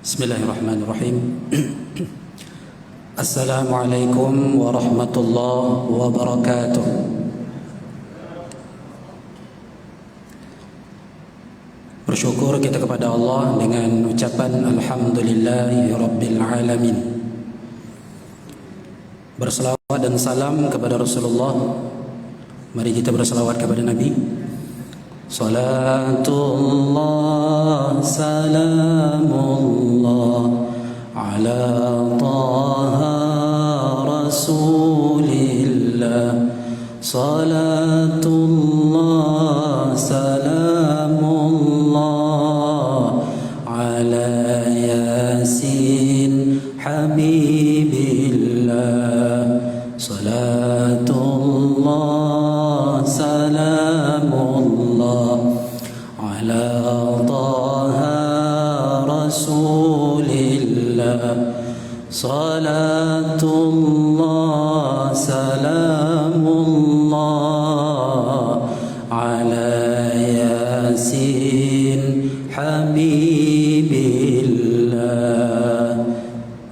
Bismillahirrahmanirrahim. Assalamualaikum warahmatullahi wabarakatuh. Bersyukur kita kepada Allah dengan ucapan Alhamdulillahi Rabbil Alamin. Berselawat dan salam kepada Rasulullah. Mari kita berselawat kepada Nabi. Salatullah salamullah ala taha rasulillah. Salatullah salamullah ala yasin habibillah. Salatullah salamullah ala taha rasulillah. Salatullah salamullah ala yasin habibillah.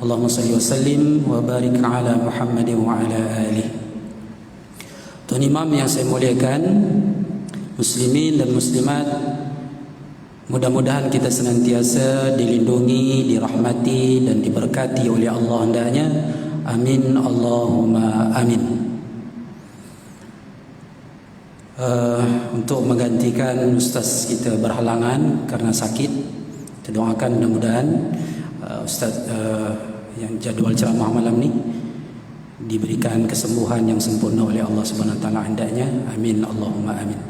Allahumma salli wa sallim wa barik ala Muhammadin wa ala alihi. Tuan Imam yang saya muliakan, muslimin dan muslimat, mudah-mudahan kita senantiasa dilindungi, dirahmati dan diberkati oleh Allah hendaknya. Amin Allahumma amin. Untuk menggantikan Ustaz kita berhalangan kerana sakit, kita doakan mudah-mudahan Ustaz yang jadual ceramah malam ni diberikan kesembuhan yang sempurna oleh Allah Subhanahu Wa Taala hendaknya. Amin Allahumma amin.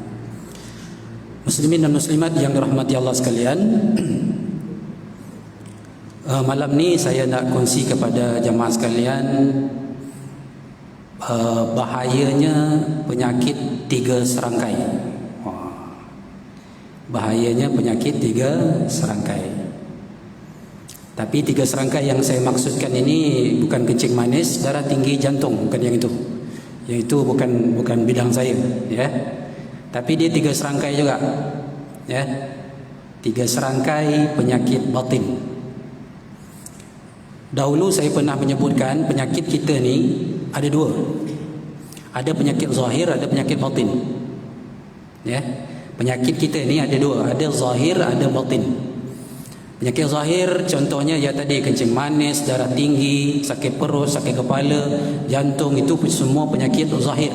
Muslimin dan muslimat yang dirahmati Allah sekalian, malam ni saya nak kongsi kepada jemaah sekalian bahayanya penyakit tiga serangkai. Bahayanya penyakit tiga serangkai. Tapi tiga serangkai yang saya maksudkan ini bukan kencing manis, darah tinggi, jantung, bukan yang itu. Yang itu bukan bidang saya, ya. Tapi dia tiga serangkai juga, ya. Tiga serangkai penyakit batin. Dahulu saya pernah menyebutkan penyakit kita ni ada dua. Ada penyakit zahir, ada penyakit batin. Ya. Penyakit kita ni ada dua, ada zahir, ada batin. Penyakit zahir contohnya ya tadi, kencing manis, darah tinggi, sakit perut, sakit kepala, jantung, itu semua penyakit zahir.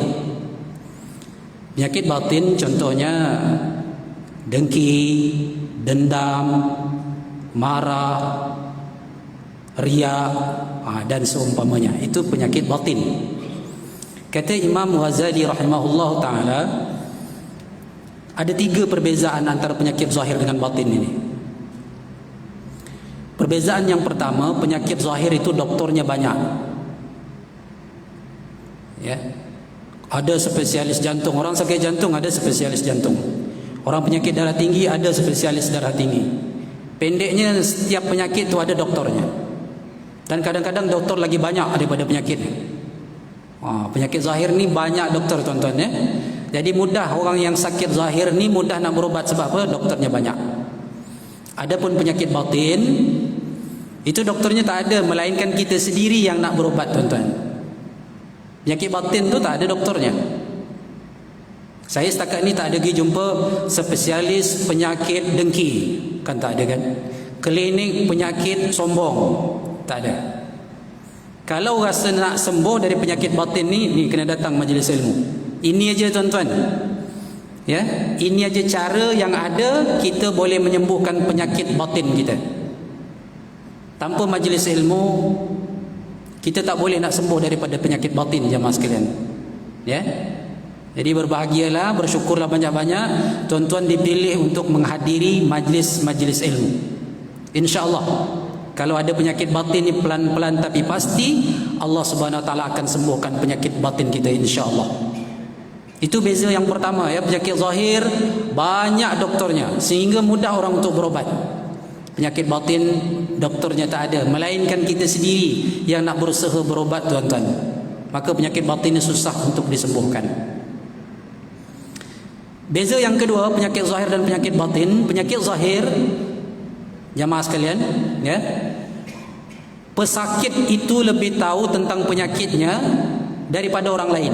Penyakit batin contohnya dengki, dendam, marah, riak dan seumpamanya. Itu penyakit batin. Kata Imam Ghazali rahimahullah ta'ala, ada tiga perbezaan antara penyakit zahir dengan batin ini. Perbezaan yang pertama, penyakit zahir itu doktornya banyak, ya. Ada spesialis jantung, orang sakit jantung ada spesialis jantung. Orang penyakit darah tinggi ada spesialis darah tinggi. Pendeknya setiap penyakit itu ada doktornya. Dan kadang-kadang doktor lagi banyak daripada penyakit. Penyakit zahir ni banyak doktor tuan-tuan, ya. Jadi mudah orang yang sakit zahir ni mudah nak berubat sebab apa? Doktornya banyak. Adapun penyakit batin itu doktornya tak ada, melainkan kita sendiri yang nak berubat tuan-tuan. Penyakit batin tu tak ada doktornya. Saya setakat ni tak ada pergi jumpa spesialis penyakit dengki, kan tak ada kan. Klinik penyakit sombong, tak ada. Kalau rasa nak sembuh dari penyakit batin ni kena datang majlis ilmu. Ini aja tuan-tuan, ya. Ini aja cara yang ada kita boleh menyembuhkan penyakit batin kita. Tanpa majlis ilmu kita tak boleh nak sembuh daripada penyakit batin, jemaah sekalian, ya. Jadi berbahagialah, bersyukurlah banyak-banyak tuan-tuan dipilih untuk menghadiri majlis-majlis ilmu. InsyaAllah kalau ada penyakit batin ni pelan-pelan tapi pasti Allah Subhanahu Wa Taala akan sembuhkan penyakit batin kita, insyaAllah. Itu beza yang pertama, ya. Penyakit zahir banyak doktornya sehingga mudah orang untuk berobat. Penyakit batin doktornya tak ada, melainkan kita sendiri yang nak berusaha berobat tuan-tuan. Maka penyakit batin ini susah untuk disembuhkan. Beza yang kedua, penyakit zahir dan penyakit batin. Penyakit zahir, jamaah sekalian, ya, pesakit itu lebih tahu tentang penyakitnya daripada orang lain.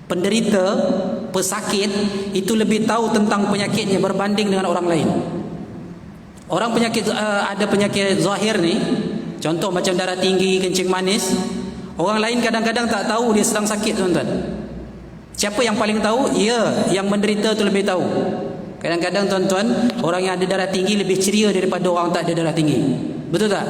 Penderita, pesakit itu lebih tahu tentang penyakitnya berbanding dengan orang lain. Orang penyakit ada penyakit zahir ni, contoh macam darah tinggi, kencing manis, orang lain kadang-kadang tak tahu dia sedang sakit, tuan-tuan. Siapa yang paling tahu? Ya, yang menderita tu lebih tahu. Kadang-kadang tuan-tuan, orang yang ada darah tinggi lebih ceria daripada orang tak ada darah tinggi. Betul tak?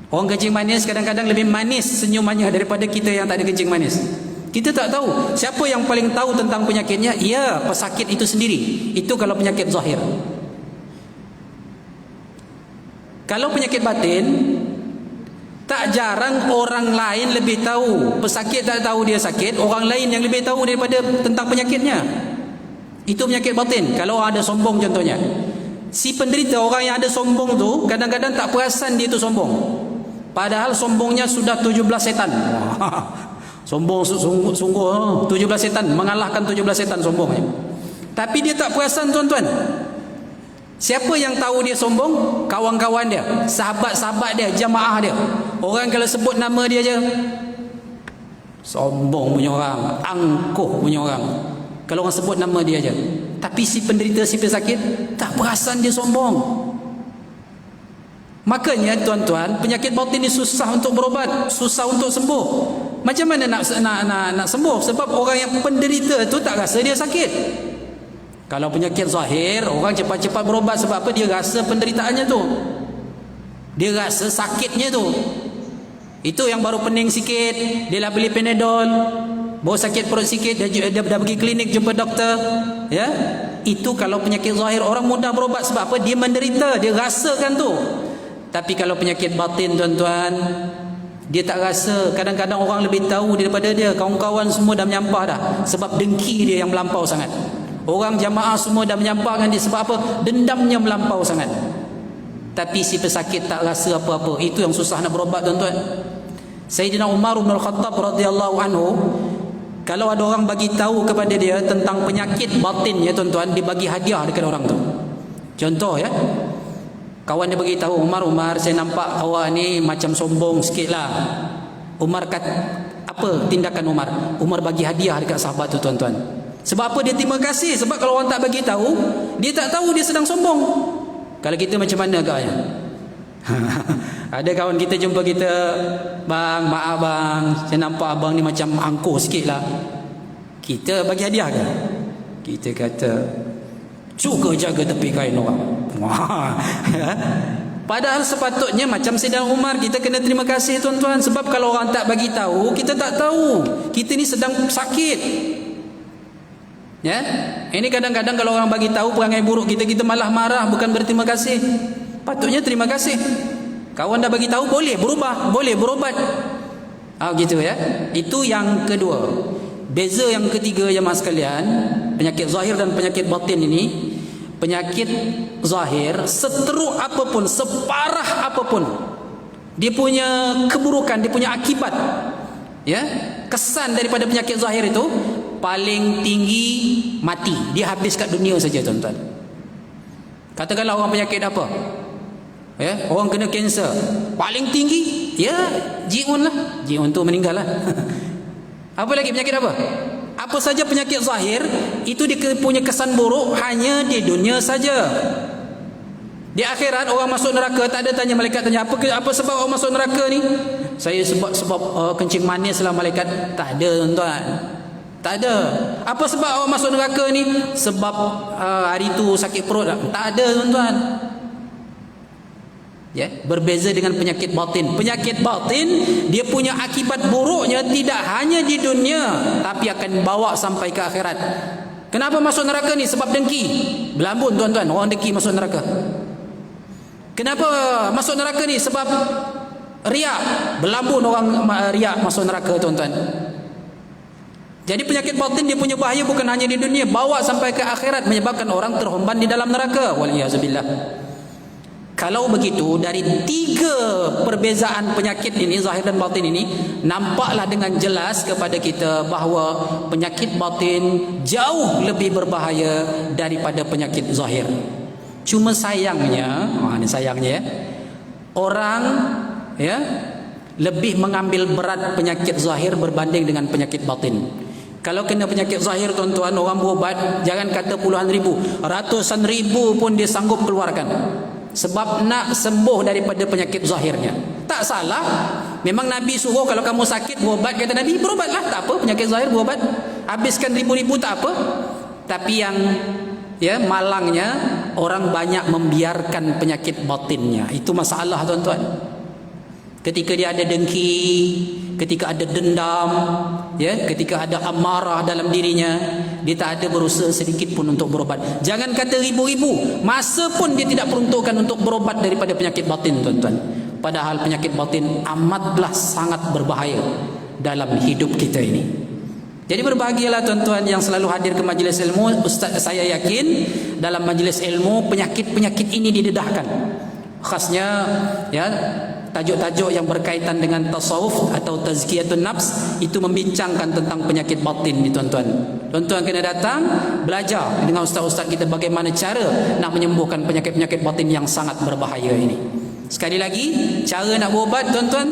Orang kencing manis kadang-kadang lebih manis senyumannya daripada kita yang tak ada kencing manis. Kita tak tahu siapa yang paling tahu tentang penyakitnya. Ya, pesakit itu sendiri. Itu kalau penyakit zahir. Kalau penyakit batin, tak jarang orang lain lebih tahu. Pesakit tak tahu dia sakit, orang lain yang lebih tahu daripada tentang penyakitnya. Itu penyakit batin. Kalau ada sombong contohnya, si penderita, orang yang ada sombong tu kadang-kadang tak perasan dia tu sombong, padahal sombongnya sudah 17 setan. Sombong sungguh 17 setan, mengalahkan 17 setan sombongnya. Tapi dia tak perasan, tuan-tuan. Siapa yang tahu dia sombong? Kawan-kawan dia, sahabat-sahabat dia, jamaah dia. Orang kalau sebut nama dia je, sombong punya orang, angkuh punya orang, kalau orang sebut nama dia je. Tapi si penderita, si pesakit, tak perasan dia sombong. Makanya tuan-tuan, penyakit batin ni susah untuk berobat, susah untuk sembuh. Macam mana nak sembuh? Sebab orang yang penderita tu tak rasa dia sakit. Kalau penyakit zahir, orang cepat-cepat berobat. Sebab apa? Dia rasa penderitaannya tu, dia rasa sakitnya tu. Itu yang baru pening sikit, dia lah beli Panadol. Baru sakit perut sikit, dia dah pergi klinik jumpa doktor, ya. Itu kalau penyakit zahir, orang mudah berobat. Sebab apa? Dia menderita, dia rasakan tu. Tapi kalau penyakit batin, tuan-tuan, dia tak rasa. Kadang-kadang orang lebih tahu daripada dia. Kawan-kawan semua dah menyampah dah, sebab dengki dia yang melampau sangat. Orang jamaah semua dah menyampahkan dia. Sebab apa? Dendamnya melampau sangat. Tapi si pesakit tak rasa apa-apa. Itu yang susah nak berobat, tuan-tuan. Sayyidina Umar bin Al-Khattab radhiyallahu anhu, kalau ada orang bagi tahu kepada dia tentang penyakit batinnya, tuan-tuan, dia bagi hadiah dekat orang tu. Contoh ya, kawan dia bagi tahu, Umar, saya nampak awak ni macam sombong sikit lah. Umar kata, apa tindakan Umar? Umar bagi hadiah dekat sahabat tu, tuan-tuan. Sebab apa? Dia terima kasih. Sebab kalau orang tak bagi tahu, dia tak tahu dia sedang sombong. Kalau kita macam mana agaknya? Ada kawan kita jumpa kita, bang, maaf bang, saya nampak abang ni macam angkuh sikit lah. Kita bagi hadiah ke? Kita kata, cuba jaga tepi kain orang. Padahal sepatutnya macam Sayyidina Umar, kita kena terima kasih, tuan-tuan. Sebab kalau orang tak bagi tahu, kita tak tahu kita ni sedang sakit, ya. Ini kadang-kadang kalau orang bagi tahu perangai buruk kita malah marah, bukan berterima kasih. Patutnya terima kasih. Kawan dah bagi tahu, boleh berubah, boleh berobat. Gitu ya. Itu yang kedua. Beza yang ketiga, jemaah sekalian, penyakit zahir dan penyakit batin ini. Penyakit zahir, seteruk apapun, separah apapun, dia punya keburukan, dia punya akibat, ya, kesan daripada penyakit zahir itu paling tinggi mati. Dia habis kat dunia saja, tuan-tuan. Katakanlah orang penyakit apa, ya, orang kena kanser, paling tinggi, ya, jiun lah. Jiun tu meninggal lah. Apa lagi penyakit apa? Apa saja penyakit zahir itu dia punya kesan buruk hanya di dunia saja. Di akhirat orang masuk neraka, tak ada tanya malaikat, tanya apa sebab orang masuk neraka ni? Saya sebab kencing manis lah, malaikat. Tak ada, tuan-tuan. Tak ada. Apa sebab orang masuk neraka ni? Sebab hari tu sakit perut lah. Tak ada, tuan-tuan. Ya, berbeza dengan penyakit batin. Penyakit batin, dia punya akibat buruknya tidak hanya di dunia, tapi akan bawa sampai ke akhirat. Kenapa masuk neraka ni? Sebab dengki. Berlambun, tuan-tuan, orang dengki masuk neraka. Kenapa masuk neraka ni? Sebab riak. Berlambun orang riak masuk neraka, tuan-tuan. Jadi penyakit batin dia punya bahaya bukan hanya di dunia, bawa sampai ke akhirat, menyebabkan orang terhemban di dalam neraka. Waliyazubillah. Kalau begitu, dari tiga perbezaan penyakit ini, zahir dan batin ini, nampaklah dengan jelas kepada kita bahawa penyakit batin jauh lebih berbahaya daripada penyakit zahir. Cuma sayangnya, ini sayangnya ya, orang ya lebih mengambil berat penyakit zahir berbanding dengan penyakit batin. Kalau kena penyakit zahir tuan-tuan, orang berubat jangan kata puluhan ribu, ratusan ribu pun dia sanggup keluarkan, sebab nak sembuh daripada penyakit zahirnya. Tak salah, memang Nabi suruh kalau kamu sakit berubat, kata Nabi, berubatlah, tak apa, penyakit zahir berubat, habiskan ribu-ribu tak apa. Tapi yang ya malangnya, orang banyak membiarkan penyakit batinnya. Itu masalah tuan-tuan. Ketika dia ada dengki, ketika ada dendam, ya, ketika ada amarah dalam dirinya, dia tak ada berusaha sedikit pun untuk berobat. Jangan kata ribu-ribu, masa pun dia tidak peruntukkan untuk berobat daripada penyakit batin tuan-tuan. Padahal penyakit batin amatlah sangat berbahaya dalam hidup kita ini. Jadi berbahagialah tuan-tuan yang selalu hadir ke majlis ilmu. Ustaz saya yakin dalam majlis ilmu penyakit-penyakit ini didedahkan. Khasnya ya tajuk-tajuk yang berkaitan dengan tasawuf atau tazkiyatun nafs itu membincangkan tentang penyakit batin ni tuan-tuan. Tuan-tuan kena datang belajar dengan ustaz-ustaz kita bagaimana cara nak menyembuhkan penyakit-penyakit batin yang sangat berbahaya ini. Sekali lagi, cara nak berubat tuan-tuan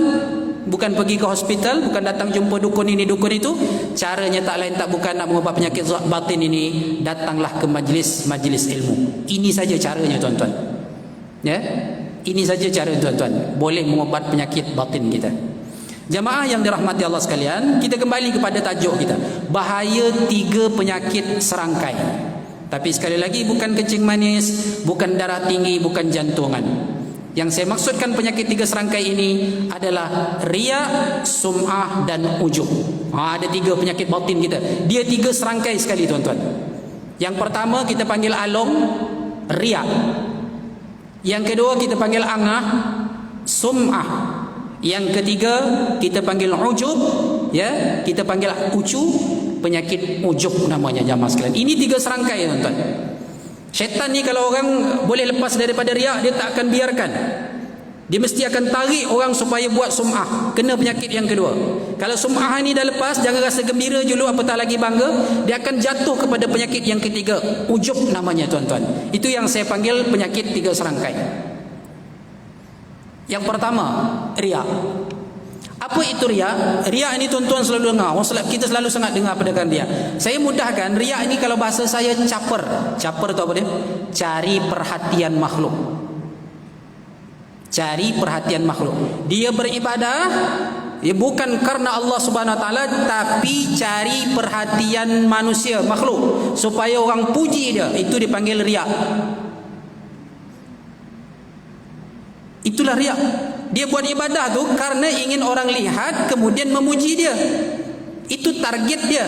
bukan pergi ke hospital, bukan datang jumpa dukun ini dukun itu. Caranya tak lain tak bukan nak mengubat penyakit batin ini, datanglah ke majlis ilmu. Ini saja caranya tuan-tuan. Ya, ini saja cara tuan-tuan boleh mengubat penyakit batin kita. Jamaah yang dirahmati Allah sekalian, kita kembali kepada tajuk kita, bahaya 3 penyakit serangkai. Tapi sekali lagi, bukan kencing manis, bukan darah tinggi, bukan jantungan. Yang saya maksudkan penyakit 3 serangkai ini adalah riya, sum'ah dan ujub. Ada 3 penyakit batin kita. Dia 3 serangkai sekali tuan-tuan. Yang pertama kita panggil along, riya. Yang kedua kita panggil angah, sum'ah. Yang ketiga kita panggil ujub, ya, kita panggil ucu, penyakit ujub namanya jamaah sekalian. Ini 3 serangkai tuan-tuan. Syaitan ni kalau orang boleh lepas daripada riak, dia tak akan biarkan. Dia mesti akan tarik orang supaya buat sum'ah, kena penyakit yang kedua. Kalau sum'ah ni dah lepas, jangan rasa gembira dulu, apatah lagi bangga, dia akan jatuh kepada penyakit yang ketiga, ujub namanya tuan-tuan. Itu yang saya panggil penyakit 3 serangkai. Yang pertama, riak. Apa itu riak? Riak ini tuan-tuan selalu dengar. Kita selalu sangat dengar perkataan riak. Saya mudahkan, riak ini kalau bahasa saya caper. Caper itu apa dia? Cari perhatian makhluk. Cari perhatian makhluk. Dia beribadah ya bukan karena Allah Subhanahu Wa Taala, tapi cari perhatian manusia, makhluk, supaya orang puji dia. Itu dipanggil riak. Itulah riak. Dia buat ibadah tu karena ingin orang lihat kemudian memuji dia. Itu target dia.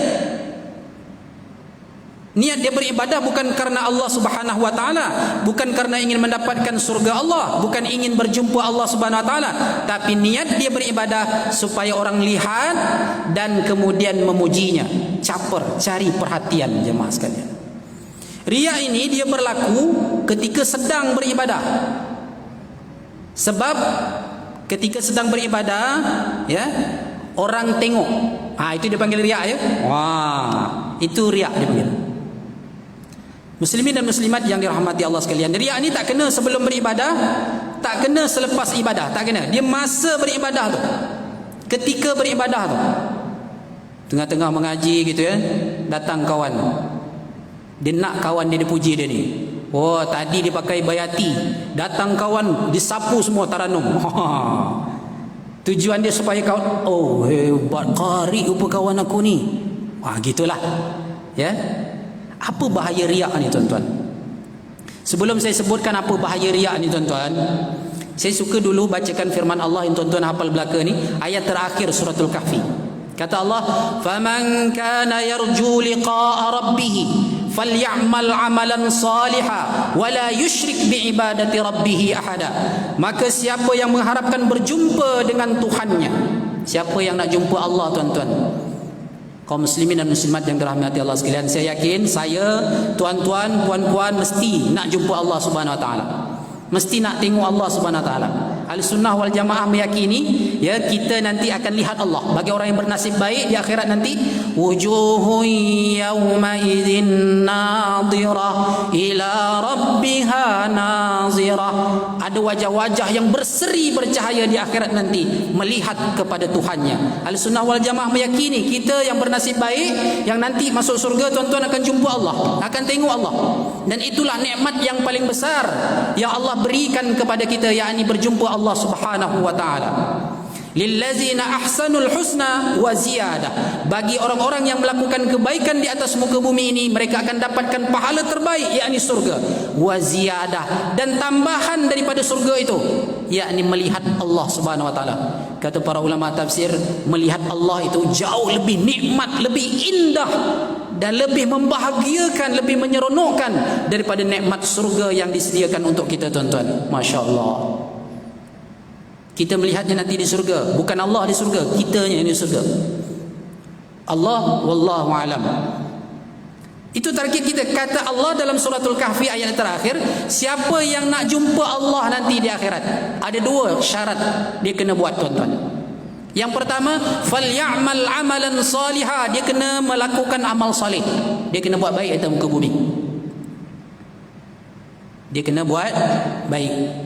Niat dia beribadah bukan karena Allah Subhanahu Wa Taala, bukan karena ingin mendapatkan surga Allah, bukan ingin berjumpa Allah Subhanahu Wa Taala, tapi niat dia beribadah supaya orang lihat dan kemudian memujinya. Caper, cari perhatian jemaah sekalian. Riya ini dia berlaku ketika sedang beribadah. Sebab ketika sedang beribadah, ya, orang tengok. Itu dipanggil riak ya. Itu riak dipanggil. Muslimin dan muslimat yang dirahmati Allah sekalian, riak ni tak kena sebelum beribadah, tak kena selepas ibadah, tak kena. Dia masa beribadah tu. Ketika beribadah tu. Tengah-tengah mengaji gitu ya, datang kawan. Dia nak kawan dia dipuji dia ni. Tadi dia pakai bayati, datang kawan disapu semua taranum. Tujuan dia supaya kawan, hebat qari rupa kawan aku ni. Gitulah. Ya. Apa bahaya riak ni tuan-tuan? Sebelum saya sebutkan apa bahaya riak ni tuan-tuan, saya suka dulu bacakan firman Allah yang tuan-tuan hafal belaka ni, ayat terakhir suratul Kahfi. Kata Allah, "Faman kana yarju liqa'a rabbih falyamal 'amalan salihan wa la yusyrik bi'ibadati rabbih ahada." Maka siapa yang mengharapkan berjumpa dengan Tuhannya, siapa yang nak jumpa Allah tuan-tuan, kaum muslimin dan muslimat yang dirahmati Allah sekalian, saya yakin saya, tuan-tuan, puan-puan mesti nak jumpa Allah Subhanahu Wa Taala. Mesti nak tengok Allah Subhanahu Wa Taala. Ahlussunnah wal Jamaah meyakini ya kita nanti akan lihat Allah. Bagi orang yang bernasib baik di akhirat nanti, wujuhun yawma idzin nadhirah ila rabbiha nazirah. Ada wajah-wajah yang berseri bercahaya di akhirat nanti melihat kepada Tuhannya. Ahlussunnah wal Jamaah meyakini kita yang bernasib baik yang nanti masuk surga, tuan-tuan akan jumpa Allah, akan tengok Allah. Dan itulah nikmat yang paling besar yang Allah berikan kepada kita, yakni berjumpa Allah Subhanahu wa taala. Lillazina ahsanul husna wa ziyadah. Bagi orang-orang yang melakukan kebaikan di atas muka bumi ini, mereka akan dapatkan pahala terbaik, yakni surga. Wa ziyadah, dan tambahan daripada surga itu, yakni melihat Allah Subhanahu wa taala. Kata para ulama tafsir, melihat Allah itu jauh lebih nikmat, lebih indah dan lebih membahagiakan, lebih menyeronokkan daripada nikmat surga yang disediakan untuk kita, tuan-tuan. Masya Allah. Kita melihatnya nanti di surga, bukan Allah di surga, kitanya yang di surga. Allah wallahu alam. Itu target kita. Kata Allah dalam suratul Kahfi ayat terakhir, siapa yang nak jumpa Allah nanti di akhirat, ada dua syarat dia kena buat, tuan-tuan. Yang pertama, falyamal amalan salihah, dia kena melakukan amal salih. Dia kena buat baik atas muka bumi. Dia kena buat baik.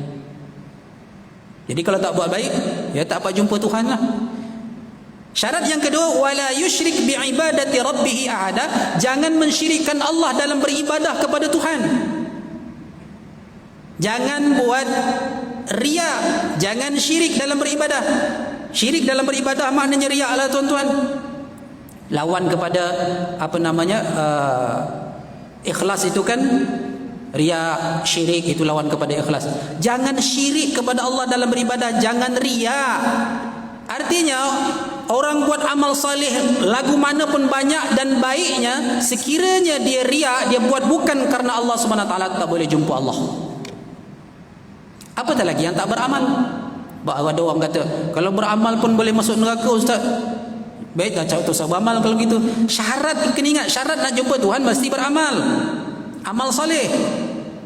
Jadi kalau tak buat baik, ya tak apa jumpa Tuhan lah. Syarat yang kedua, wala yusyrik bi'ibadati rabbih ahada, jangan mensyirikkan Allah dalam beribadah kepada Tuhan. Jangan buat riya, jangan syirik dalam beribadah. Syirik dalam beribadah maknanya riya lah, tuan-tuan. Lawan kepada ikhlas itu kan riya, syirik itu lawan kepada ikhlas. Jangan syirik kepada Allah dalam beribadah, jangan riya. Artinya orang buat amal salih lagu mana pun banyak dan baiknya, sekiranya dia riya, dia buat bukan karena Allah SWT, tak boleh jumpa Allah. Apatah lagi yang tak beramal. Ada orang kata, kalau beramal pun boleh masuk neraka, Ustaz. Baiklah, tak usah beramal kalau gitu. Syarat, kena ingat, syarat nak jumpa Tuhan mesti beramal, amal saleh.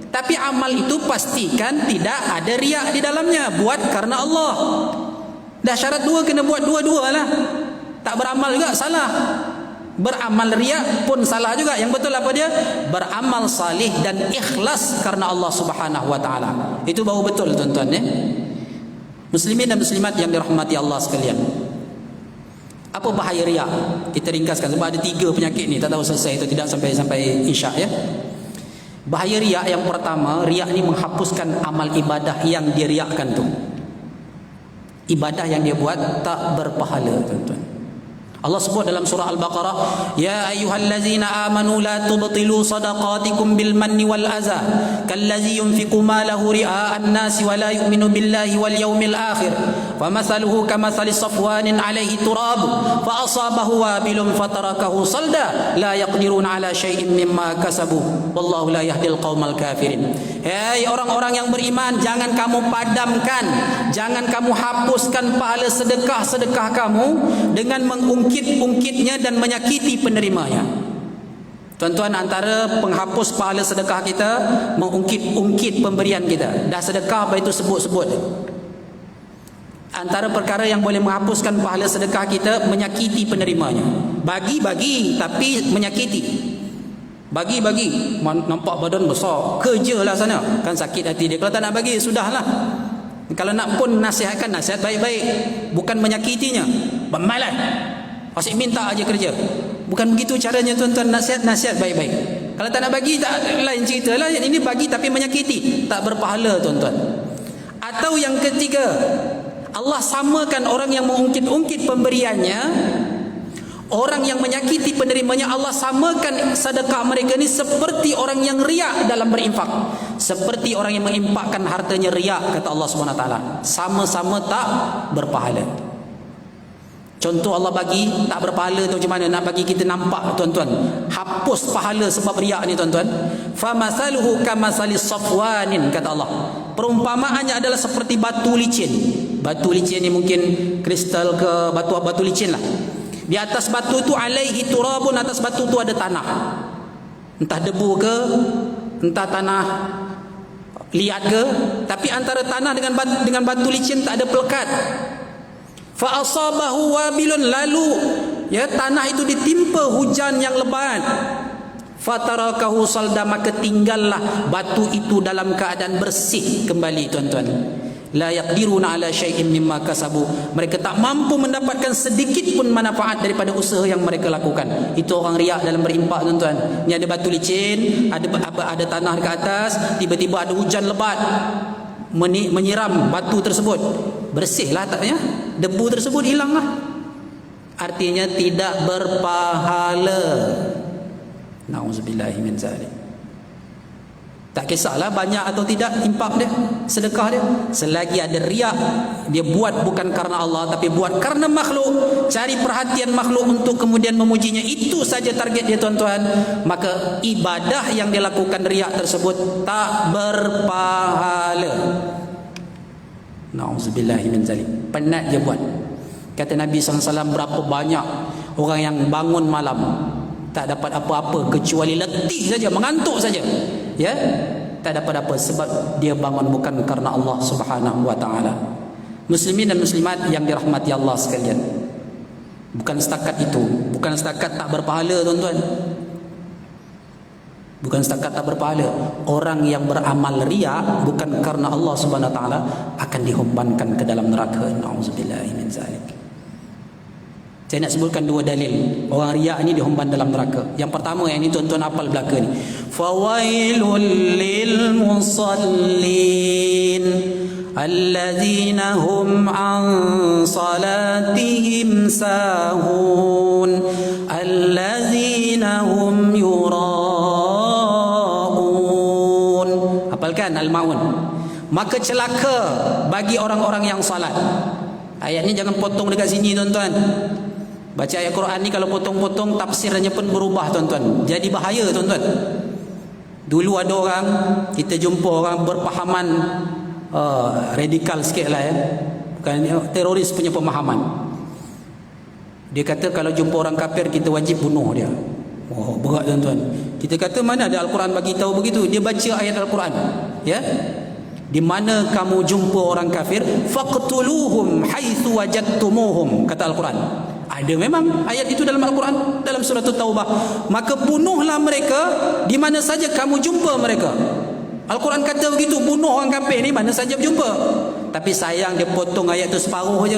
Tapi amal itu pastikan tidak ada riak di dalamnya, buat karena Allah. Dah syarat dua, kena buat dua-dua lah. Tak beramal juga salah, beramal riak pun salah juga. Yang betul apa dia? Beramal salih dan ikhlas karena Allah Subhanahu wa taala. Itu baru betul, tuan-tuan ya. Muslimin dan muslimat yang dirahmati Allah sekalian. Apa bahaya riak? Kita ringkaskan sebab ada 3 penyakit ni, tak tahu selesai atau tidak sampai Isyak ya. Bahaya riak yang pertama, riak ni menghapuskan amal ibadah yang dia riakkan tu. Ibadah yang dia buat tak berpahala, tuan-tuan. Allah sebut dalam surah Al-Baqarah, ya ayyuhallazina amanu la tubtilu sadaqatikum bil manni wal adza kallazi yunfiqu malahu ria'an nasi wa la yu'minu billahi wal yawmil akhir famathaluhu kamathali safwanin alayhi turab fa asabahu wabilun fatarakahu salda la yaqdiruna ala syai'in mimma kasabu wallahu la yahdil qaumal kafirin. Hei orang-orang yang beriman, jangan kamu padamkan, jangan kamu hapuskan pahala sedekah-sedekah kamu dengan mengungkit-ungkitnya dan menyakiti penerimanya. Tuan-tuan, antara penghapus pahala sedekah kita, mengungkit-ungkit pemberian kita. Dah sedekah, apa itu sebut-sebut. Antara perkara yang boleh menghapuskan pahala sedekah kita, menyakiti penerimanya. Bagi-bagi tapi menyakiti. Bagi-bagi, nampak badan besar, kerjalah sana, kan sakit hati dia. Kalau tak nak bagi, sudahlah. Kalau nak pun nasihatkan, nasihat baik-baik, bukan menyakitinya. Malas, asyik minta aja kerja. Bukan begitu caranya, tuan-tuan. Nasihat baik-baik. Kalau tak nak bagi, tak lain cerita lah. Ini bagi tapi menyakiti, tak berpahala, tuan-tuan. Atau yang ketiga, Allah samakan orang yang mengungkit-ungkit pemberiannya, orang yang menyakiti penerimanya, Allah samakan sedekah mereka ni seperti orang yang riak dalam berinfak, seperti orang yang menginfakkan hartanya riak, kata Allah SWT. Sama-sama tak berpahala. Contoh Allah bagi tak berpahala tu macam mana? Nak bagi kita nampak, tuan-tuan. Hapus pahala sebab riak ni, tuan-tuan. Famathaluhu kamathali safwanin, kata Allah. Perumpamaannya adalah seperti batu licin. Batu licin ni mungkin kristal ke batu licin lah. Di atas batu tu alaihi turabun, atas batu tu ada tanah. Entah debu ke, entah tanah liat ke, tapi antara tanah dengan batu licin tak ada pelekat. Fa asabahu wabilun, lalu ya tanah itu ditimpa hujan yang lebat. Fatarakahu salda, maka tinggallah batu itu dalam keadaan bersih kembali, tuan-tuan. La yaqdiruna ala syai'in mimma kasabu, mereka tak mampu mendapatkan sedikit pun manfaat daripada usaha yang mereka lakukan. Itu orang riak dalam berimpak, tuan-tuan. Ni ada batu licin, ada tanah dekat atas, tiba-tiba ada hujan lebat menyiram batu tersebut. Bersihlah taknya, debu tersebut hilanglah. Artinya tidak berpahala. Nauzubillahi min zalik. Tak kisahlah banyak atau tidak infak dia, sedekah dia, selagi ada riak, dia buat bukan karena Allah tapi buat karena makhluk, cari perhatian makhluk untuk kemudian memujinya, itu saja target dia, tuan-tuan, maka ibadah yang dilakukan riak tersebut tak berpahala. Nauzubillahi min zalik. Penat dia buat. Kata Nabi SAW, berapa banyak orang yang bangun malam tak dapat apa-apa kecuali letih saja, mengantuk saja, ya, tak dapat apa sebab dia bangun bukan karena Allah Subhanahu wa taala. Muslimin dan muslimat yang dirahmati Allah sekalian, bukan setakat itu, bukan setakat tak berpahala, tuan-tuan. Bukan setakat tak berpahala, orang yang beramal riya bukan karena Allah Subhanahu wa taala akan dihumbankan ke dalam neraka. Nauzubillahi min zalik. Saya nak sebutkan dua dalil orang riak ni dihumban dalam neraka. Yang pertama, yang ini tuan-tuan hafal belaka ni. Fawailul lil musallin allazina hum an salatihim sahun allazina hum yuraun. Hafalkan Al-Maun. Maka celaka bagi orang-orang yang salat. Ayat ni jangan potong dekat sini, tuan-tuan. Baca ayat Quran ni kalau potong-potong tafsirnya pun berubah, tuan-tuan. Jadi bahaya, tuan-tuan. Dulu ada orang, kita jumpa orang berpahaman radikal sikit lah, ya, bukan teroris punya pemahaman. Dia kata kalau jumpa orang kafir kita wajib bunuh dia. Oh, berat, tuan-tuan. Kita kata mana ada Al-Quran bagi tahu begitu. Dia baca ayat Al-Quran, ya, di mana kamu jumpa orang kafir, faqtuluhum haitsu wajadtumuhum, kata Al-Quran. Ada memang ayat itu dalam Al-Quran, dalam surah Taubah. Maka bunuhlah mereka di mana saja kamu jumpa mereka. Al-Quran kata begitu, bunuh orang kafir ni mana saja jumpa. Tapi sayang dia potong ayat tu separuh je.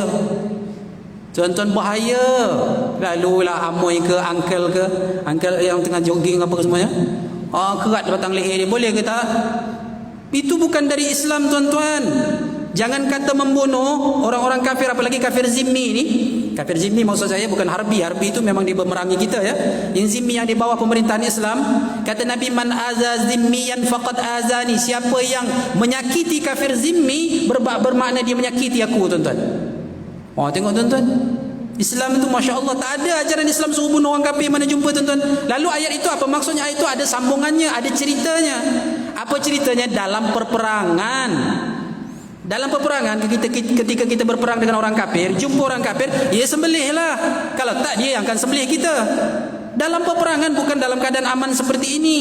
Tuan-tuan, bahaya. Lalulah amoy ke uncle yang tengah jogging apa ke semuanya, kerat batang leher dia, boleh ke tak? Itu bukan dari Islam, tuan-tuan. Jangan kata membunuh orang-orang kafir, apalagi kafir zimmi ni. Kafir zimmi maksud saya bukan harbi. Harbi itu memang dia memerangi kita, ya. Yang zimmi yang di bawah pemerintahan Islam, kata Nabi, man aza zimmiyan faqad azani. Siapa yang menyakiti kafir zimmi bermakna dia menyakiti aku, tuan-tuan. Oh, tengok, tuan-tuan. Islam itu Masya Allah, tak ada ajaran Islam suruh bunuh orang kafir mana jumpa, tuan-tuan. Lalu ayat itu apa maksudnya? Ayat itu ada sambungannya, ada ceritanya. Apa ceritanya? Dalam peperangan. Dalam peperangan, ketika kita berperang dengan orang kafir, jumpa orang kafir, ya sembelihlah. Kalau tak, dia yang akan sembelih kita. Dalam peperangan, bukan dalam keadaan aman seperti ini.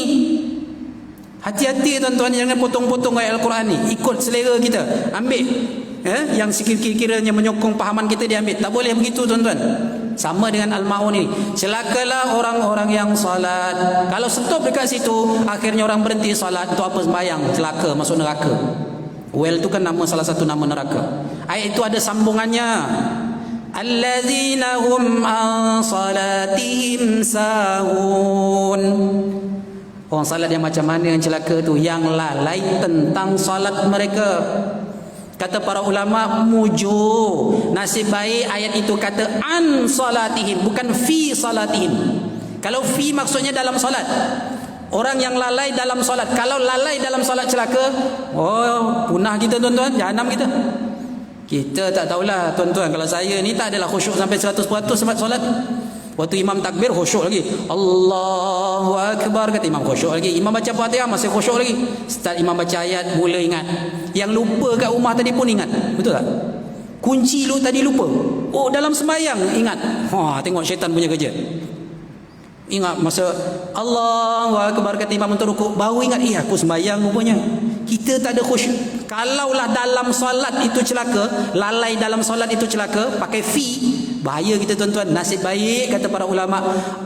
Hati-hati, tuan-tuan, jangan potong-potong ayat Al-Quran ni ikut selera kita. Ambil yang sekiranya menyokong pahaman kita, dia ambil. Tak boleh begitu, tuan-tuan. Sama dengan Al-Ma'un ini. Celakalah orang-orang yang salat. Kalau stop dekat situ, akhirnya orang berhenti salat, itu apa? Sembahyang. Celaka, masuk neraka. Well, itu kan nama, salah satu nama neraka. Ayat itu ada sambungannya. Allazina hum an salatihim sahun. Orang salat yang macam mana yang celaka tu? Yang lalai tentang salat mereka. Kata para ulama, muju, nasib baik ayat itu kata an salatihim, bukan fi salatihim. Kalau fi maksudnya dalam salat. Orang yang lalai dalam solat. Kalau lalai dalam solat celaka, oh, punah kita, tuan-tuan, jahanam kita. Kita tak tahulah, tuan-tuan. Kalau saya ni tak adalah khusyuk sampai 100% sempat solat. Waktu imam takbir khusyuk lagi, Allahu Akbar, kata imam khusyuk lagi. Imam baca Fatihah masih khusyuk lagi. Start imam baca ayat, mula ingat. Yang lupa kat rumah tadi pun ingat. Betul tak? Kunci lu tadi lupa. Oh, dalam sembahyang ingat. Tengok syaitan punya kerja. Ingat masa Allahu Akbar kata imam untuk rukuk, baru ingat, aku sembahyang rupanya. Kita tak ada khusyuk. Kalaulah dalam solat itu celaka, lalai dalam solat itu celaka, pakai fee, bahaya kita tuan-tuan. Nasib baik kata para ulama,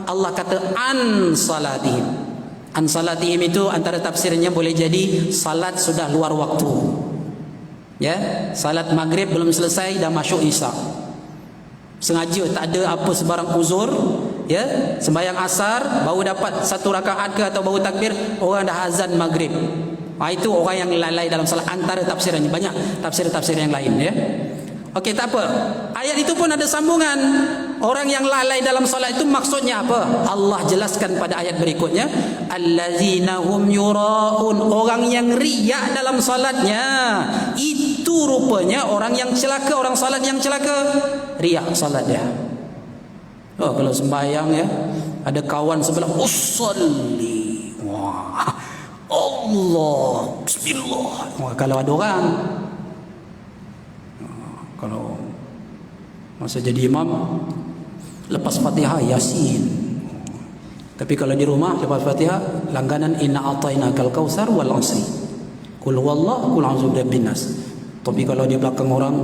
Allah kata an salatihim. An salatihim itu antara tafsirnya boleh jadi salat sudah luar waktu. Ya, salat maghrib belum selesai dah masuk isyak. Sengaja tak ada apa sebarang uzur, ya, sembahyang asar baru dapat satu rakaat ke atau baru takbir, orang dah azan maghrib. Itu orang yang lalai dalam salat. Antara tafsirannya, banyak tafsir-tafsir yang lain, ya. Okey, tak apa. Ayat itu pun ada sambungan. Orang yang lalai dalam salat itu maksudnya apa? Allah jelaskan pada ayat berikutnya, allazina hum yuraun, orang yang riak dalam salatnya. Itu rupanya orang yang celaka, orang salat yang celaka. Riak salat dia. Oh, kalau sembahyang, ya, ada kawan sebelah, usolli, wah, Allah, bismillah. Wah, kalau ada orang, kalau masa jadi imam lepas Fatihah Yasin. Tapi kalau di rumah lepas Fatihah langganan inna a'tainakal kautsar wal 'asri. Qul huwallahu qul a'udzu birabbin nas. Tapi kalau di belakang orang,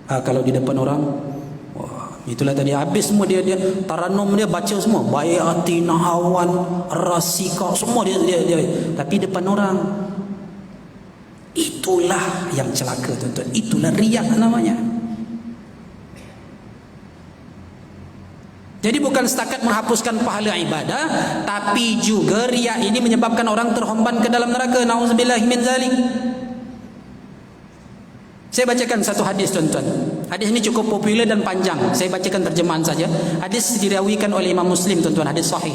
kalau di depan orang, wah, itulah tadi habis semua dia taranum dia baca semua, bayatina hawan rasika semua dia. Tapi depan orang, itulah yang celaka tuan-tuan. Itulah riak namanya. Jadi bukan setakat menghapuskan pahala ibadah, tapi juga riak ini menyebabkan orang terhemban ke dalam neraka. Nauzubillahi min zalik. Saya bacakan satu hadis tuan-tuan. Hadis ini cukup popular dan panjang. Saya bacakan terjemahan saja. Hadis diriwayatkan oleh Imam Muslim tuan-tuan, hadis sahih.